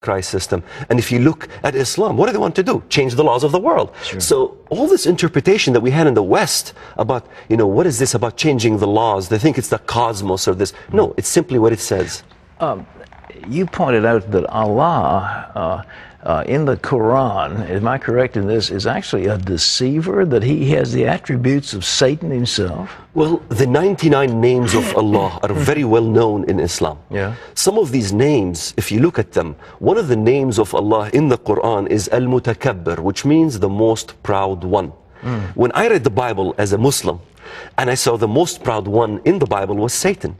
Christ system. And if you look at Islam, what do they want to do? Change the laws of the world. Sure. So all this interpretation that we had in the West about, what is this about changing the laws? They think it's the cosmos or this. No, it's simply what it says. You pointed out that Allah in the Quran, am I correct in this, is actually a deceiver, that he has the attributes of Satan himself? Well, the 99 names of Allah are very well known in Islam. Yeah. Some of these names, if you look at them, one of the names of Allah in the Quran is Al-Mutakabbir, which means the most proud one. When I read the Bible as a Muslim, and I saw the most proud one in the Bible was Satan,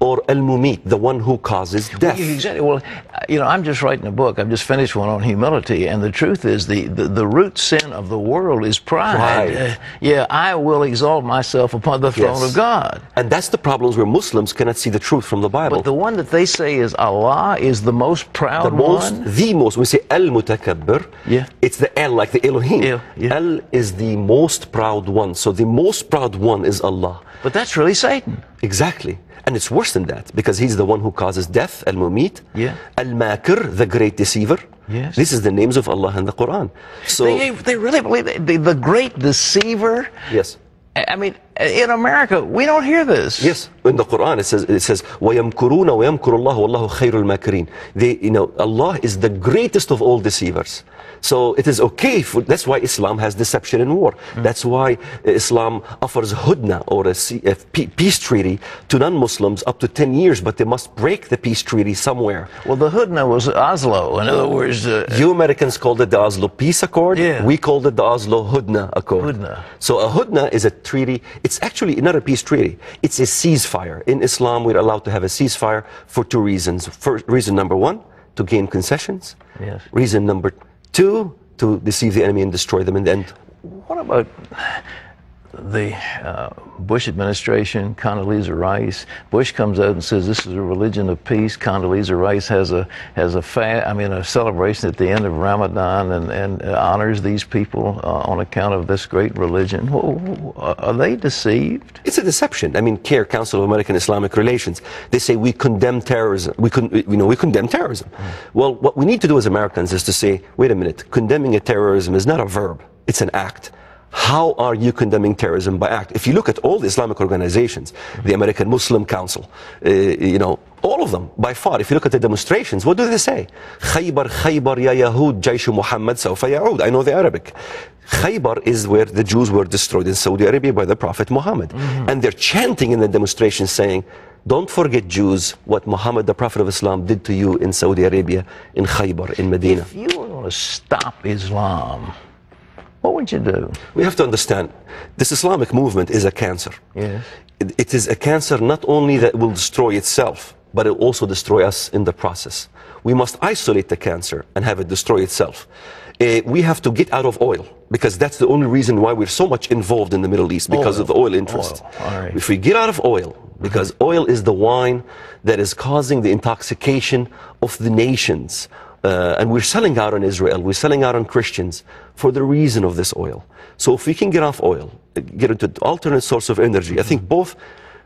or Al-Mumit, the one who causes death. Well, exactly. Well, I'm just writing a book. I've just finished one on humility, and the truth is the root sin of the world is pride. Pride. I will exalt myself upon the throne of God. And that's the problems where Muslims cannot see the truth from the Bible. But the one that they say is Allah is the most proud one? The most. We say Al-Mutakabbir. Yeah. It's the L, like the Elohim. Yeah. Al is the most proud one. So the most proud one is Allah. But that's really Satan. Exactly. And it's worse than that, because he's the one who causes death, Al-Mumit. Yeah. Al-Makir, the great deceiver. Yes. This is the names of Allah in the Quran. So they really believe the great deceiver? Yes. I mean, in America, we don't hear this. Yes, in the Quran it says وَيَمْكُرُونَ وَيَمْكُرُ اللَّهُ وَاللَّهُ خَيْرُ الْمَاكِرِينَ. Allah is the greatest of all deceivers. So it is okay, that's why Islam has deception in war. That's why Islam offers Hudna, or a peace treaty, to non-Muslims up to 10 years, but they must break the peace treaty somewhere. Well, the Hudna was Oslo. In other words... you Americans called it the Oslo Peace Accord. Yeah. We called it the Oslo Hudna Accord. Hudna. So a Hudna is a treaty. It's actually not a peace treaty. It's a ceasefire. In Islam, we're allowed to have a ceasefire for two reasons. Reason number one, to gain concessions. Yes. Reason number two, to deceive the enemy and destroy them in the end. What about the Bush administration, Condoleezza Rice? Bush comes out and says this is a religion of peace. Condoleezza Rice has a celebration at the end of Ramadan and honors these people on account of this great religion. Are they deceived? It's a deception. I mean, CARE, Council of American Islamic Relations, they say we condemn terrorism. We condemn terrorism. Well, what we need to do as Americans is to say, wait a minute, condemning a terrorism is not a verb, it's an act. How are you condemning terrorism by act? If you look at all the Islamic organizations, the American Muslim Council, all of them, by far, if you look at the demonstrations, what do they say? Khaybar, Khaybar, ya Yahud, Jaysh Muhammad, sawfa ya'ud. I know the Arabic. Khaybar is where the Jews were destroyed in Saudi Arabia by the Prophet Muhammad. And they're chanting in the demonstrations saying, don't forget, Jews, what Muhammad, the Prophet of Islam, did to you in Saudi Arabia, in Khaybar, in Medina. If you were going to stop Islam, what would you do? We have to understand, this Islamic movement is a cancer. Yes. It is a cancer not only that will destroy itself, but it will also destroy us in the process. We must isolate the cancer and have it destroy itself. We have to get out of oil, because that's the only reason why we're so much involved in the Middle East, because of the oil interest. Right. If we get out of oil, because oil is the wine that is causing the intoxication of the nations, and we're selling out on Israel, we're selling out on Christians for the reason of this oil. So if we can get off oil, get into alternate source of energy, I think both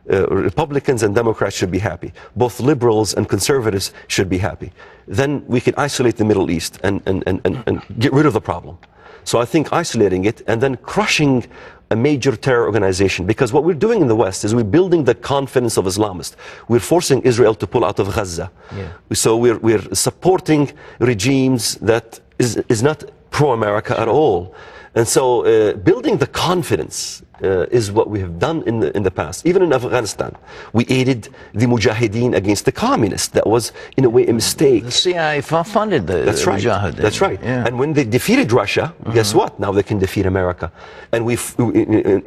Republicans and Democrats should be happy. Both liberals and conservatives should be happy. Then we can isolate the Middle East and get rid of the problem. So I think isolating it and then crushing a major terror organization, because what we're doing in the West is we're building the confidence of Islamists. We're forcing Israel to pull out of Gaza. Yeah. So we're supporting regimes that is not pro-America at all. And so building the confidence is what we have done in the past. Even in Afghanistan, we aided the Mujahideen against the communists. That was, in a way, a mistake. The CIA funded the Mujahideen. That's right. Yeah. And when they defeated Russia, guess what? Now they can defeat America. And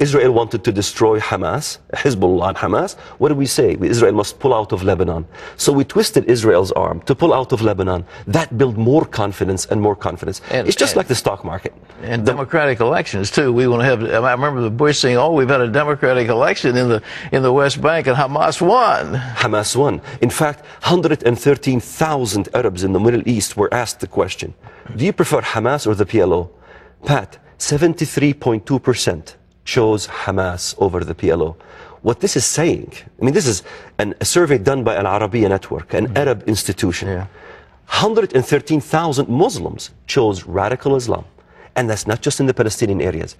Israel wanted to destroy Hamas, Hezbollah and Hamas. What did we say? Israel must pull out of Lebanon. So we twisted Israel's arm to pull out of Lebanon. That built more confidence and more confidence. It's just like the stock market. And democratic elections, too. We want to have, I remember the Bush saying, oh, we've had a democratic election in the West Bank, and Hamas won. Hamas won. In fact, 113,000 Arabs in the Middle East were asked the question, do you prefer Hamas or the PLO? Pat, 73.2% chose Hamas over the PLO. What this is saying, I mean, this is a survey done by Al Arabiya Network, an Arab institution. Yeah. 113,000 Muslims chose radical Islam. And that's not just in the Palestinian areas.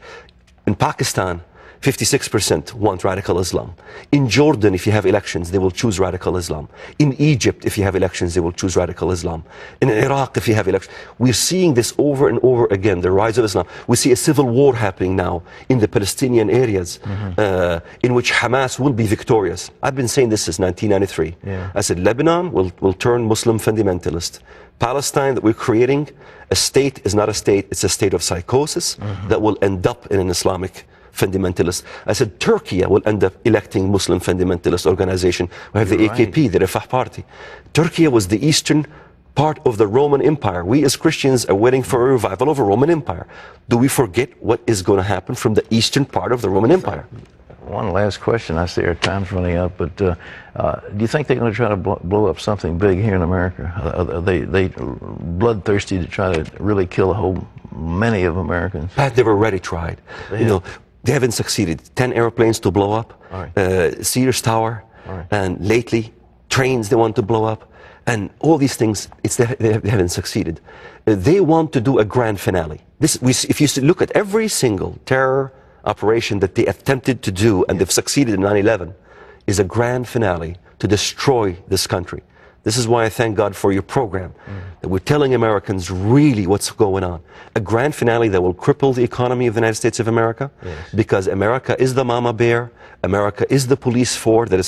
In Pakistan, 56% want radical Islam. In Jordan, if you have elections, they will choose radical Islam. In Egypt, if you have elections, they will choose radical Islam. In Iraq, if you have elections. We're seeing this over and over again, the rise of Islam. We see a civil war happening now in the Palestinian areas, in which Hamas will be victorious. I've been saying this since 1993. Yeah. I said Lebanon will turn Muslim fundamentalist. Palestine that we're creating, a state is not a state, it's a state of psychosis that will end up in an Islamic fundamentalist. I said Turkey will end up electing Muslim fundamentalist organization. We have the AKP, the Refah Party. Turkey was the eastern part of the Roman Empire. We as Christians are waiting for a revival of a Roman Empire. Do we forget what is going to happen from the eastern part of the Roman Empire? One last question. I see our time's running up, but do you think they're going to try to blow up something big here in America? Are they bloodthirsty to try to really kill many of Americans? Pat, they've already tried. They haven't succeeded. 10 airplanes to blow up, Sears Tower, and lately trains they want to blow up, and all these things, they haven't succeeded. They want to do a grand finale. If you look at every single terror operation that they attempted to do, and they've succeeded in 9/11, is a grand finale to destroy this country. This is why I thank God for your program, that we're telling Americans really what's going on. A grand finale that will cripple the economy of the United States of America, because America is the mama bear, America is the police force that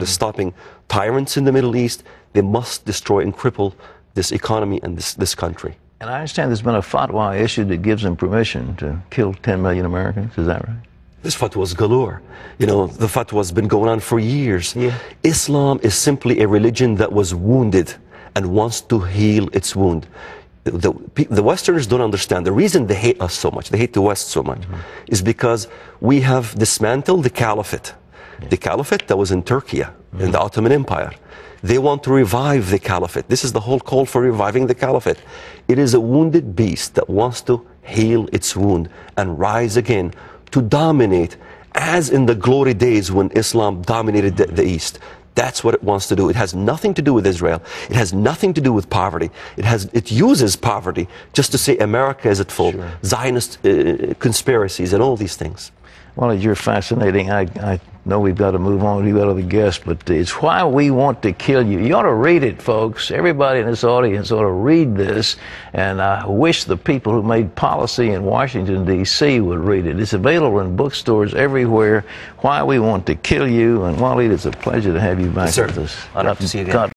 is stopping tyrants in the Middle East. They must destroy and cripple this economy and this country. And I understand there's been a fatwa issued that gives them permission to kill 10 million Americans. Is that right? This fatwa is galore. The fatwa has been going on for years. Islam is simply a religion that was wounded and wants to heal its wound. The Westerners don't understand. The reason they hate us so much, they hate the West so much, is because we have dismantled the caliphate. The caliphate that was in Turkey, in the Ottoman Empire. They want to revive the caliphate. This is the whole call for reviving the caliphate. It is a wounded beast that wants to heal its wound and rise again to dominate, as in the glory days when Islam dominated the East. That's what it wants to do. It has nothing to do with Israel. It has nothing to do with poverty. It uses poverty just to say America is at fault. Zionist conspiracies and all these things. Well, you're fascinating. I know we've got to move on to other guests, but it's Why We Want to Kill You. You ought to read it, folks. Everybody in this audience ought to read this, and I wish the people who made policy in Washington, D.C. would read it. It's available in bookstores everywhere. Why We Want to Kill You. And Walid, it's a pleasure to have you back with us. I'd love to see you again.